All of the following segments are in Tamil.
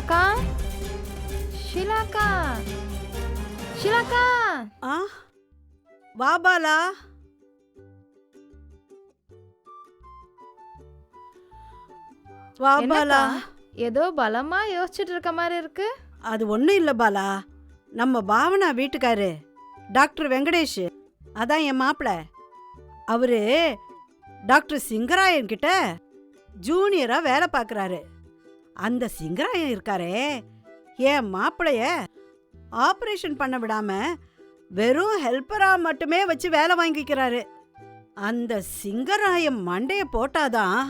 ஷீலாக்கா, ஷீலாக்கா, ஷீலாக்கா. ஆ வா பாலா. வா பாலா. என்னக்கா ஏதோ பலமா யோசிச்சுட்டு இருக்க மாதிரி இருக்கு. அது ஒன்றும் இல்லை பாலா, நம்ம பாவனா வீட்டுக்காரு டாக்டர் வெங்கடேஷ், அதான் என் மாப்பிள்ள. அவரு டாக்டர் சிங்கராயன் கிட்ட ஜூனியரா வேலை பார்க்குறாரு. அந்த சிங்கராயன் இருக்காரே, என் மாப்பிளைய ஆப்ரேஷன் பண்ண விடாம வெறும் ஹெல்ப்பரா மட்டுமே வச்சு வேலை வாங்கிக்கிறாரு. அந்த சிங்கராயன் மண்டைய போட்டாதான்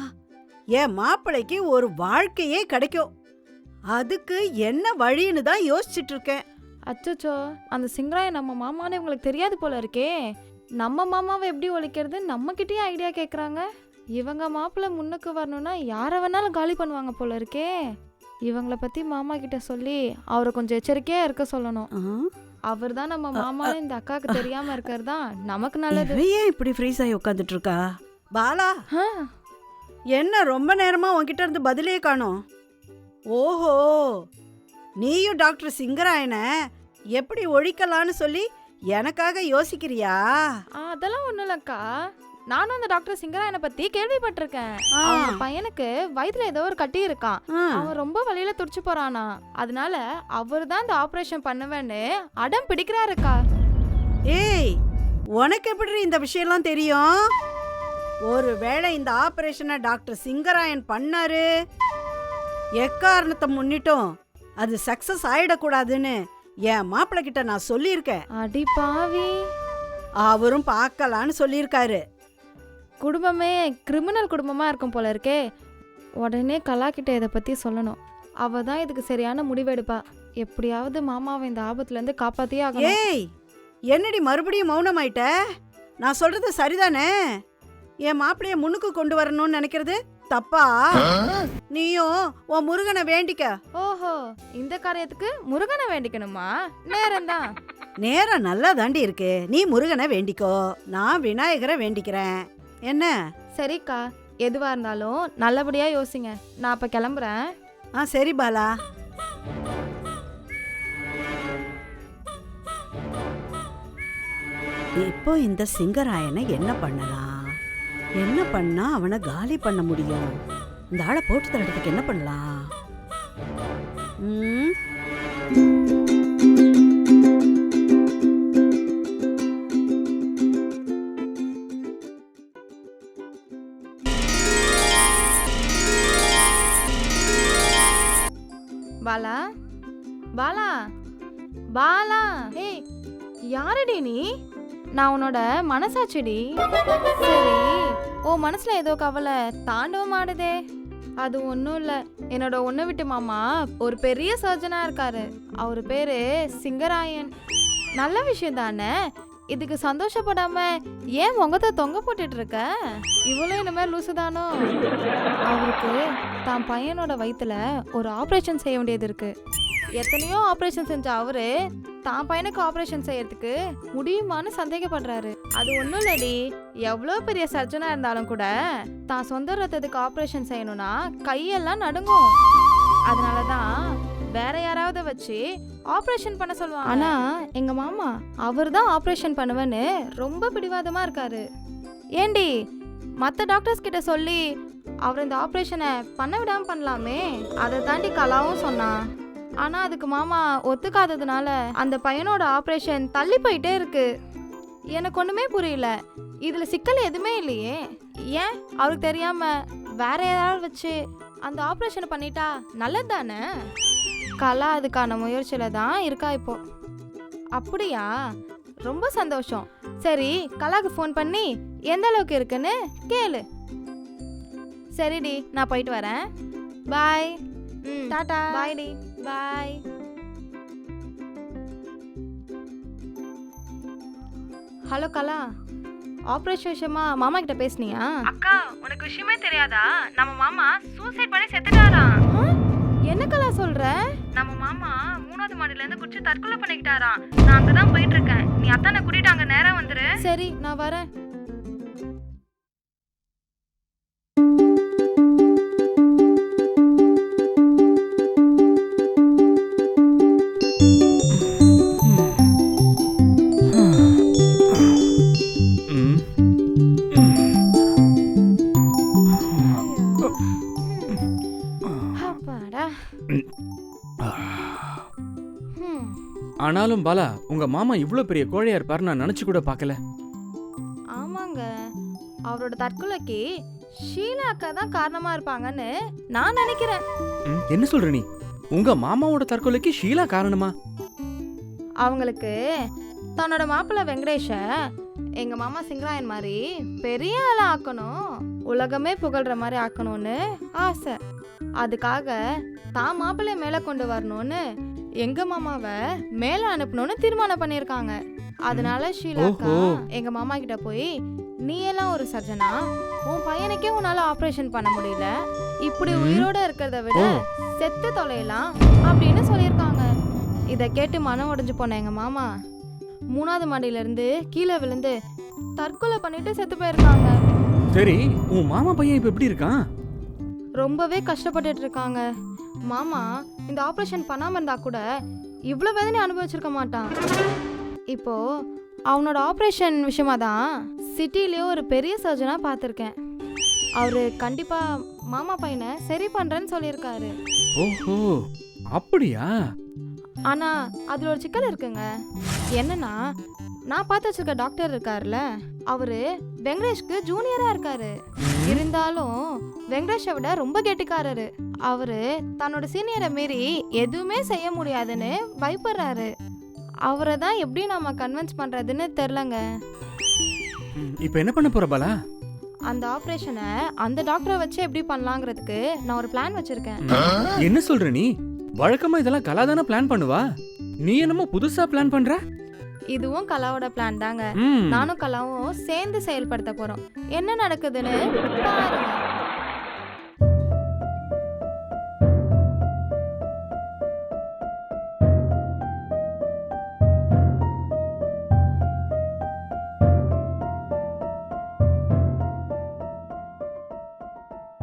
என் மாப்பிளைக்கு ஒரு வாழ்க்கையே கிடைக்கும். அதுக்கு என்ன வழின்னு தான் யோசிச்சுட்டு இருக்கேன். அச்சச்சோ, அந்த சிங்கராயன் நம்ம மாமானே உங்களுக்கு தெரியாது போல இருக்கே. நம்ம மாமாவை எப்படி ஒழிக்கிறது நம்ம கிட்டயே ஐடியா கேட்குறாங்க. இவங்க மாப்பிள்ளை முன்னுக்கு வரணும்னா யாரை வேணாலும் காலி பண்ணுவாங்க போல இருக்கே. இவங்கள பற்றி மாமா கிட்ட சொல்லி அவரை கொஞ்சம் எச்சரிக்கையாக இருக்க சொல்லணும். அவர் தான் நம்ம மாமான்னு இந்த அக்காவுக்கு தெரியாமல் இருக்கிறது தான் நமக்கு நல்லது. ஏன் இப்படி ஃப்ரீஸ் ஆகி உட்காந்துட்டு இருக்கா? பாலா, என்ன ரொம்ப நேரமா உன்கிட்ட இருந்து பதிலே காணோம்? ஓஹோ, நீயும் டாக்டர் சிங்கராயனை எப்படி ஒழிக்கலான்னு சொல்லி எனக்காக யோசிக்கிறியா? அதெல்லாம் ஒன்றும் இல்லைக்கா, நானும் அந்த டாக்டர் சிங்கராயனை பத்தி கேள்விப்பட்டிருக்கேன். அவங்க பையனுக்கு வயிற்றுல ஏதோ ஒரு கட்டி இருக்கான். அவன் ரொம்ப வழியில துடிச்சு போறானா. அதனால அவரு தான் இந்த ஆபரேஷன் பண்ணுவேன்னு அடம் பிடிக்கிறாருக்கா. ஏய், உனக்கு எப்படி இந்த விஷயம்லாம் தெரியும்? ஒருவேளை இந்த ஆபரேஷனை டாக்டர் சிங்கராயன் பண்ணாரு, எக்காரணத்தை முன்னிட்டும் அது சக்சஸ் ஆயிடக்கூடாதுன்னு என் மாப்பிள்ளை கிட்ட நான் சொல்லியிருக்கேன். அடி பாவி, அவரும் பார்க்கலான்னு சொல்லியிருக்காரு. குடும்பமே கிரிமினல் குடும்பமா இருக்கும் போல இருக்கே. உடனே கலா கிட்ட இதை பத்தி சொல்லணும். அவ தான் இதுக்கு சரியான முடிவெடுப்பா. எப்படியாவது மாமாவை இந்த ஆபத்துல இருந்து காப்பாத்தியே ஆகணும். ஏய், என்னடி மறுபடியும் மௌனமாயிட்ட? நான் சொல்றது சரிதானே? என் மாப்பிளைய முன்னுக்கு கொண்டு வரணும்னு நினைக்கிறது தப்பா? நீயும் உன் முருகனை வேண்டிக்க. ஓஹோ, இந்த காரியத்துக்கு முருகனை வேண்டிக்கணுமா? நேரம்தான். நேரம் நல்லா தாண்டி இருக்கு. நீ முருகனை வேண்டிக்கோ, நான் விநாயகரை வேண்டிக்கிறேன். என்ன? சரிக்கா, எதுவா இருந்தாலும் நல்லபடியா யோசிங்க. நான் அப்ப கிளம்புறேன். சரி பாலா. இப்போ இந்த சிங்கராயனை என்ன பண்ணலாம்? என்ன பண்ணா அவனை காலி பண்ண முடியும்? இந்த ஆளை போட்டு தரத்துக்கு என்ன பண்ணலாம்? பாலா, பாலா, பாலா. ஏய், யாரடி நீ? நான் உன்னோட மனசாட்சிடி. சரி, ஓ மனசுல ஏதோ கவலை தாண்டவம் ஆடுதே. அது ஒன்றும் இல்லை, என்னோட ஒன்று விட்டு மாமா ஒரு பெரிய சர்ஜனா இருக்காரு. அவர் பேரு சிங்கராயன். நல்ல விஷயம் தானே. இதுக்கு சந்தோஷப்படாம ஏன் முகத்தை தொங்க போட்டுட்டு இருக்க? இவ்வளோ இந்த மாதிரி லூசுதானோ? அவருக்கு தான் பையனோட வயிற்றுல ஒரு ஆப்ரேஷன் செய்ய வேண்டியது இருக்கு. எத்தனையோ ஆப்ரேஷன் செஞ்ச அவரு தான் பையனுக்கு ஆப்ரேஷன் செய்யறதுக்கு முடியுமான்னு சந்தேகப்படுறாரு. அது ஒன்றும் இல்லடி, எவ்வளோ பெரிய சர்ஜனா இருந்தாலும் கூட தான் சொந்த ரத்தத்துக்கு ஆப்ரேஷன் செய்யணும்னா கையெல்லாம் நடுங்கும். அதனால தான் வேற யாராவது வச்சு ஆப்ரேஷன் பண்ண சொல்லுவாங்க. ஆனா எங்க மாமா அவர் தான் ஆப்ரேஷன் பண்ணுவேன்னு ரொம்ப பிடிவாதமா இருக்காரு. ஏண்டி, மற்ற டாக்டர்ஸ் கிட்ட சொல்லி அவர் இந்த ஆப்ரேஷனை பண்ண விடாம பண்ணலாமே. அதை தாண்டி கலாவும் சொன்னான். ஆனா அதுக்கு மாமா ஒத்துக்காததுனால அந்த பையனோட ஆப்ரேஷன் தள்ளி போயிட்டே இருக்கு. எனக்கு ஒண்ணுமே புரியல. இதுல சிக்கல் எதுவுமே இல்லையே. ஏன் அவருக்கு தெரியாம வேற யாராவது வச்சு அந்த ஆப்ரேஷனை பண்ணிட்டா நல்லது தானே? கலா அதுக்கான முயற்சியில தான் இருக்கா இப்போ. அப்படியா? ரொம்ப சந்தோஷம். சரி, கலாக்கு ஃபோன் பண்ணி எந்த அளவுக்கு இருக்குன்னு கேளு. சரிடி, நான் போயிட்டு வரேன். பாய். டாடா. பாய் டி. பாய். ஹலோ கலா, ஆப்ரேஷன் விஷயமா மாமா கிட்ட பேசுனியா? அக்கா, உனக்கு விஷயமே தெரியாதா? நம்ம மாமா சூசைட் பண்ணி செத்துட்டாராம். என்ன கலா சொல்ற? நம்ம மாமா 3வது மாடியில இருந்து குடிச்சு தற்கொலை பண்ணிக்கிட்டாராம். நான் அங்கதான் போயிட்டு இருக்கேன். நீ அத்தானை கூட்டிட்டு அங்க நேரா வந்துரு. சரி, நான் வரேன். ஆனாலும் பாலா, உங்க மாமா இவ்ளோ பெரிய கோழையா இருப்பாரு நான் நினைச்சு கூட பார்க்கல. ஆமாங்க, அவரோட தற்கொலைக்கு ஷீலா அக்கா தான் காரணமா இருப்பாங்கன்னு நான் நினைக்கிறேன். என்ன சொல்ற நீ? உங்க மாமாவோட தற்கொலைக்கு ஷீலா காரணமா? அவங்களுக்கு தன்னோட மாப்பிள்ளை வெங்கடேஷ எங்க மாமா சிங்கராயன் மாதிரி பெரிய ஆளா ஆக்கணும், உலகமே புகழ்ற மாதிரி ஆக்கணும்னு ஆசை. அதுக்காக தான் மாப்பிள்ளைய மேல கொண்டு வரணும்னு எங்க மாமாவை மேல அனுப்பணும்னு தீர்மானம் பண்ணிருக்காங்க. அதனால ஷீலா அக்கா எங்க மாமா கிட்ட போய், நீ எல்லாம் ஒரு சர்ஜனா, உன் பையனுக்கே உன்னால ஆபரேஷன் பண்ண முடியல, இப்படி உயிரோட இருக்கிறத விட செத்து தொலையலாம் அப்படின்னு சொல்லியிருக்காங்க. இதை கேட்டு மனம் உடைஞ்சு போன எங்க மாமா 3வது மாடியில இருந்து கீழே விழுந்து தற்கொலை பண்ணிட்டு செத்து போயிருக்காங்க. சரி, உன் மாமா பையன் இப்ப எப்படி இருக்கான்? ரொம்பவே கஷ்டப்பட்டுட்டு இருக்காங்க. மாமா இந்த ஆபரேஷன் பண்ணாம இருந்தா கூட இவ்வளவு வேதனை அனுபவிச்சிருக்க மாட்டான். இப்போ அவனோட ஆபரேஷன் விஷயமா தான் சிட்டிலேயே ஒரு பெரிய சர்ஜனா பார்த்துருக்கேன். அவரு கண்டிப்பா மாமா பையனை சரி பண்றேன்னு சொல்லியிருக்காரு. ஓஹோ, அப்படியா? ஆனா அதுல ஒரு சிக்கல் இருக்குங்க. என்னன்னா, நான் பார்த்து வச்சிருக்க டாக்டர் இருக்காருல்ல, அவரு வெங்கடேஷ்க்கு ஜூனியரா இருக்காரு. இருந்தாலும் வெங்கடேஷை விட ரொம்ப கெட்டிக்காரரு. அவரு தன்னோட சீனியரை மீறி எதுவுமே செய்ய முடியாதுன்னு பயப்படுறாரு. அவரை தான் எப்படி நாம கன்வின்ஸ் பண்றதுன்னு தெரிலங்க. இப்ப என்ன பண்ண போற பாலா? அந்த ஆபரேஷனை அந்த டாக்டரை வச்சு எப்படி பண்ணலாங்கிறதுக்கு நான் ஒரு பிளான் வச்சிருக்கேன். என்ன சொல்ற நீ? வழக்கமா இதெல்லாம் கலா தானே பிளான் பண்ணுவா, நீ என்னமோ புதுசா பிளான் பண்ற? இதுவும் கலாவோட பிளான் தாங்க. நானும் கலாவும் சேர்ந்து செயல்படுத்த போறோம். என்ன நடக்குதுன்னு பாருங்க.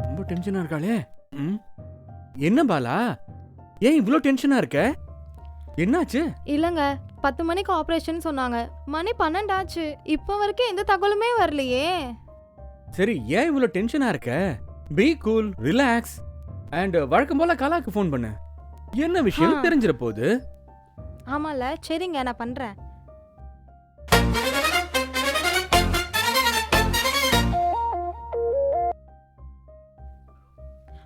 ரொம்ப டென்ஷனா இருக்காளே. என்ன பாலா, ஏன் இவ்ளோ டென்ஷனா இருக்க? என்னாச்சு? இல்லங்க, 10 மணிக்கு ஆபரேஷன் சொன்னாங்க. மணி 12 ஆச்சு. இப்போ வரைக்கும் எந்த தகவலுமே வரலையே. சரி, ஏன் இவ்ளோ டென்ஷனா இருக்க? பி கூல், ரிலாக்ஸ் அண்ட் வழக்கம் போல கலாக்கு ஃபோன் பண்ணு. என்ன விஷயம் தெரிஞ்சிர போகுது. ஆமால, சரிங்க, நான் பண்றேன்.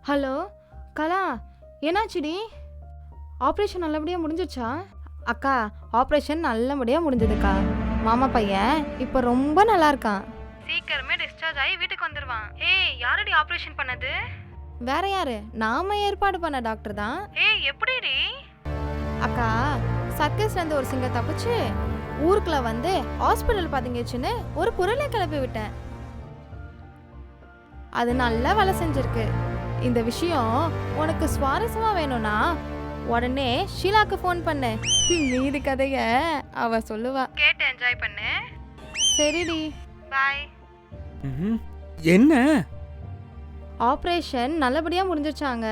ஹலோ கலா, என்னாச்சுடி? ஆப்ரேஷன் நல்லபடியாக முடிஞ்சிருச்சா? அக்கா, ஆப்ரேஷன் நல்லபடியாக முடிஞ்சதுக்கா. மாமா பையன் இப்போ ரொம்ப நல்லா இருக்கான். சீக்கிரமே டிஸ்சார்ஜ் ஆகி வீட்டுக்கு வந்துருவான். ஏய், யாரடி ஆபரேஷன் பண்ணது? வேற யாரு? நாம ஏற்பாடு பண்ண டாக்டர் தான். ஏய், எப்படிடி? அக்கா, சர்க்கஸ்ல இருந்து ஒரு சிங்கம் தப்பிச்சு ஊருக்குள்ள வந்து ஹாஸ்பிட்டல் பதுங்கிச்சுன்னு ஒரு பொருளை கிளப்பி விட்டேன். அது நல்லா வேலை செஞ்சிருக்கு. இந்த விஷயம் உனக்கு சுவாரஸ்யமா வேணும்னா உடனே ஷீலாக்கு ஃபோன் பண்ணு. மீதி கதைய அவ சொல்லுவா. கேட்டு என்ஜாய் பண்ணு. சரிடி, பாய். என்ன? ஆப்ரேஷன் நல்லபடியா முடிஞ்சிருச்சாங்க.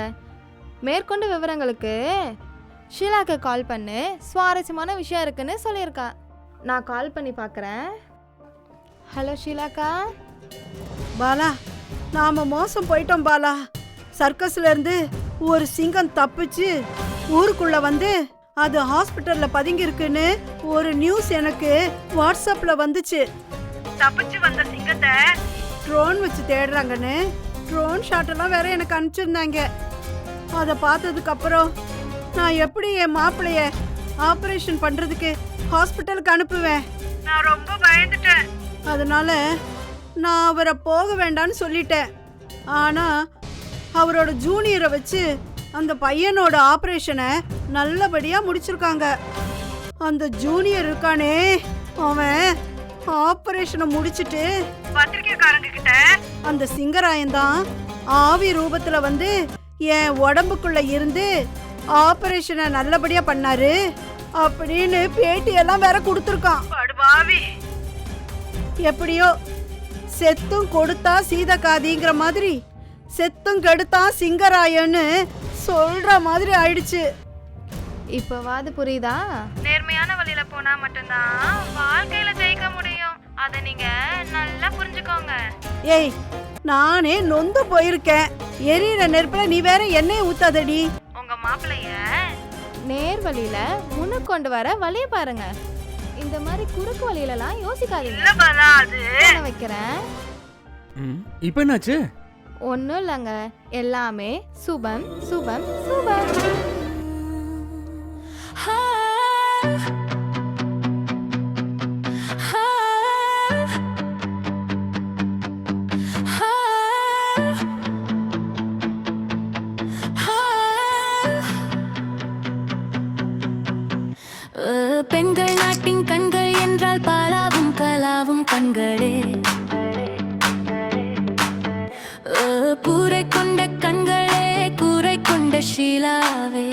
மேற்கொண்டு விவரங்களுக்கு ஷீலாக்கு கால் பண்ணு, சுவாரஸ்யமான விஷயம் இருக்குன்னு சொல்லியிருக்கா. நான் கால் பண்ணி பார்க்குறேன். ஹலோ ஷீலாக்கா. பாலா, நாம மோசம் போயிட்டோம் பாலா. சர்க்கஸ்ல இருந்து ஒரு சிங்கம் தப்பிச்சு ஊருக்குள்ள வந்து அது ஹாஸ்பிட்டல்ல பதுங்கி இருக்குன்னு ஒரு நியூஸ் எனக்கு வாட்ஸ்அப்ல வந்துச்சு. தப்பிச்சு வந்த சிங்கத்தை ட்ரோன் வச்சு தேடுறாங்கன்னு ட்ரோன் ஷாட் எல்லாம் வேற எனக்கு அனுப்பிச்சிருந்தாங்க. அதை பார்த்ததுக்கு அப்புறம் நான் எப்படி என் மாப்பிளைய ஆபரேஷன் பண்றதுக்கு ஹாஸ்பிட்டலுக்கு அனுப்புவேன்? நான் ரொம்ப பயந்துட்டேன். அதனால நான் அவரை போக வேண்டான்னு சொல்லிட்டேன். ஆனா அவரோட ஜூனியரை வச்சு அந்த பையனோட ஆபரேஷனை நல்லபடியா முடிச்சிருக்காங்க. அந்த ஜூனியர் இருக்கானே, அவன் ஆபரேஷனை முடிச்சிட்டு பத்திரிக்கைக்காரங்க கிட்ட அந்த சிங்கராயன் தான் ஆவி ரூபத்துல வந்து என் உடம்புக்குள்ள இருந்து ஆபரேஷனை நல்லபடியா பண்ணாரு அப்படின்னு பேட்டியெல்லாம் வேற கொடுத்துருக்கான். படுபாவி. எப்படியோ செத்தும் கொடுத்தா சீதக்காதிங்கிற மாதிரி செத்தும் கெடுத்தா சிங்கராயன்னு சொல்ற மாதிரி ஆயிடுச்சு. இப்போவாது புரியுதா? நேர்மையான வழியில போனா மட்டும்தான் வாழ்க்கையில ஜெயிக்க முடியும். அத நீங்க நல்லா புரிஞ்சுக்கோங்க. ஏய், நானே நொந்து போயிருக்கேன். எரியிற நெருப்புல நீ வேற எண்ணெய் ஊத்தாதடி. உங்க மாப்பிளைய நேர் வழியில முன்னுக்கு கொண்டு வர வழியை பாருங்க. இந்த மாதிரி குறுக்கு வழியிலலாம் யோசிக்காதீங்க. இல்ல பாலா, அது நான் வைக்கிறேன். இப்போ என்னாச்சு? ஒன்றும் இல்லைங்க, எல்லாமே சுபம் சுபம் சுபம். பெண்கள் நாட்டின் கண்கள் என்றால் பாலாவும் கலாவும் கண்களே. கூரை கொண்ட கண்களே, கூரை கொண்ட ஷீலாவே.